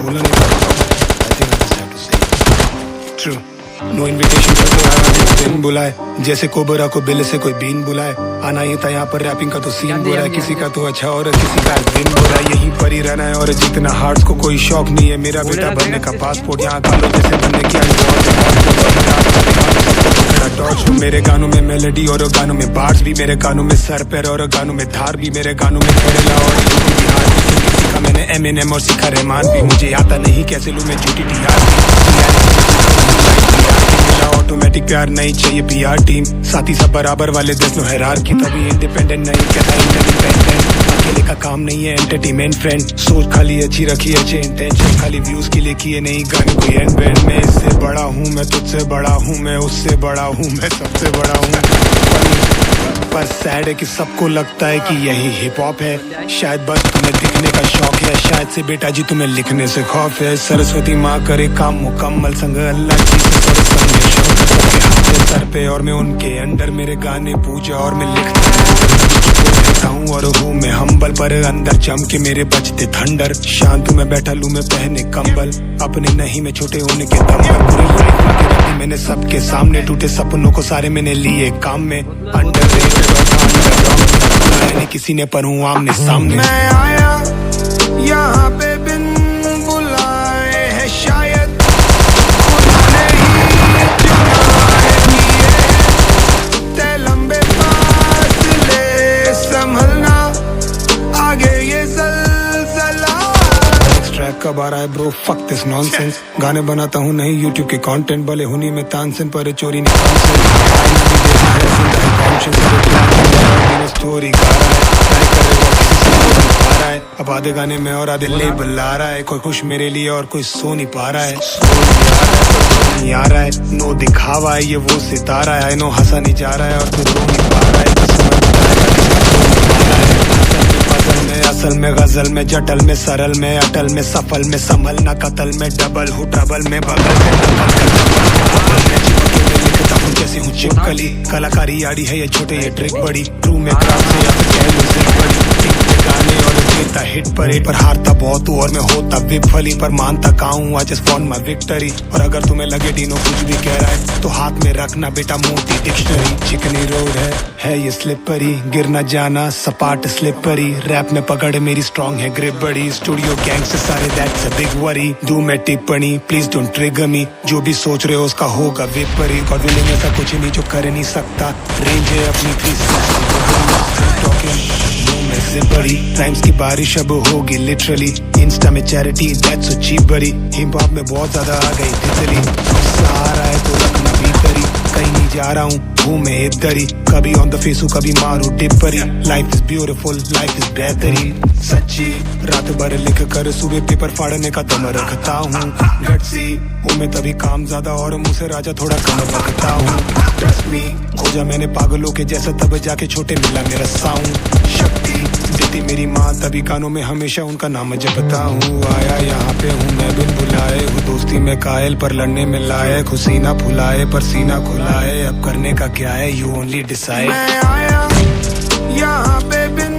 बोलना नहीं चाहता हूँ। I think I just have to say true. No invitation करके आया दिन बुलाए, जैसे कोबरा को बिल से कोई बीन बुलाए। आना ही था यहाँ पर रैपिंग का तो सीन बुरा है, किसी का तो अच्छा और किसी का दिन बुरा है। यहीं पर ही रहना है और जितना हार्ट्स को कोई शौक नहीं है। मेरा बेटा बनने का पासपोर्ट यहाँ का लो जैसे बनने की टॉर्च। मेरे गानों में मेलोडी और गानों में बार्स भी, मेरे गानों में सर पैर और गानों में धार भी, मेरे गानों में केरला और बिहार भी। सीखा मैंने एमिनेम और सीखा रहमान भी, मुझे आता नहीं कैसे लूं मैं झूठी ऑटोमेटिक प्यार नहीं चाहिए पीआर टीम, साथी सब बराबर वाले देश में हैरार की। तभी इंडिपेंडेंट नहीं कहता इंडिपेंडेंट, अकेले का काम नहीं है एंटरटेनमेंट फ्रेंड। सोच खाली अच्छी रखी अच्छे इंटेंशन, खाली व्यूज के लिए किए नहीं गाने कोई एंड बैंड। मैं इससे बड़ा हूँ, मैं तुझसे बड़ा हूँ, मैं उससे बड़ा हूँ, मैं सबसे बड़ा हूँ। पर सैड है कि सबको लगता है कि यही हिप हॉप है। शायद बस तुम्हें दिखने का शौक है, शायद से बेटा जी तुम्हें लिखने से खौफ है। सरस्वती माँ करे काम मुकम्मल, संग अल्लाह की सर पे और मैं उनके अंडर। मेरे गाने पूजा और मैं लिखता हूँ और हूँ मैं हम्बल, पर अंदर जम के मेरे बजते थंडर। शांत मैं बैठा लूं मैं पहने कंबल, अपने नहीं मैं छोटे होने के दम पर। पूरी लाइफ लगी रखी मैंने सबके सामने, टूटे सपनों को सारे मैंने लिए काम में। अंडररेटेड और नहीं किसी ने पर हूँ आमने सामने। मैं आया यहाँ पे बिन बुलाए है, शायद लंबे फासले संभलना, आगे ये ज़लज़ला। नेक्स्ट ट्रैक कब आ रहा है ब्रो? Fuck this nonsense. गाने बनाता हूँ नहीं यूट्यूब के कंटेंट, भले हुनी में तानसेन पर चोरी नहीं स्टोरी गा रहा है। अब आधे गाने में और आधे लेबल ला रहा है, कोई खुश मेरे लिए और कोई सो नहीं पा रहा है। नहीं आ रहा है, नो दिखावा है ये वो सितारा है। नो हंसा नहीं जा रहा है और तू रो नहीं पा रहा है। असल में गजल में जटल में सरल में अटल में सफल में संभल ना कतल में डबल हूँ ट्रबल में बगल में लिखता हूँ जैसे हूँ चिपकली। कलाकारी आड़ी है ये छोटे ये ट्रिक बड़ी, ट्रू में क्राफ्ट से या तो कह लो सिर्फ बड़ी। गाने और देता हिट पर हारता बहुत हूँ और मैं होता विफली, पर मानता काऊँ आज फॉन माई विक्टरी। और अगर तुम्हें लगे डीनो कुछ भी कह रहा है तो हाथ में रखना बेटा मोटी डिक्शनरी। चिकनी रोड है ये स्लिपरी, गिर न जाना सपाट स्लिपरी। रैप में पकड़ मेरी स्ट्रॉन्ग है ग्रिप बड़ी, स्टूडियो गैंग से सारे दैट्स अ बिग वरी। दूं मैं टिप्पणी प्लीज डोंट ट्रिगर मी, जो भी सोच रहे हो उसका होगा विपरीत। गॉड विलिंग ऐसा कुछ नहीं जो कर नहीं सकता, रेंज है अपनी 360 टॉकिंग से बड़ी। राइम्स की बारिश अब होगी लिटरली, इंस्टा में चैरिटी दैट्स सो चीप बड़ी। हिप हॉप में बहुत ज्यादा आ गई तितली, सहारा है तो रखना भीतरी। कहीं नहीं जा रहा हूँ मैं इधर ही, कभी ऑन द फेस हूँ कभी मारू Tippari. Life is beautiful life is बेहतरीन सच्ची, रात भर लिख कर सुबह पेपर फाड़ने का दम रखता हूँ। गट्सी हूँ मैं तभी काम ज्यादा और मुँह से राजा थोड़ा कम रखता हूँ। ट्रस्ट मी खोजा मैंने पागलों के जैसा, तब जाके छोटे मिला मेरा साउंड। शक्ति देती मेरी माँ तभी कानों में हमेशा उनका नाम जपता हूँ। आया यहाँ पे हूँ मैं बिन बुलाए, हूँ दोस्ती में कायल पर लड़ने में लायक। हुसीना फुलाए पर सीना खुलाए, अब करने का क्या है यू ओनली डिसाइड। मैं आया यहाँ पे बिन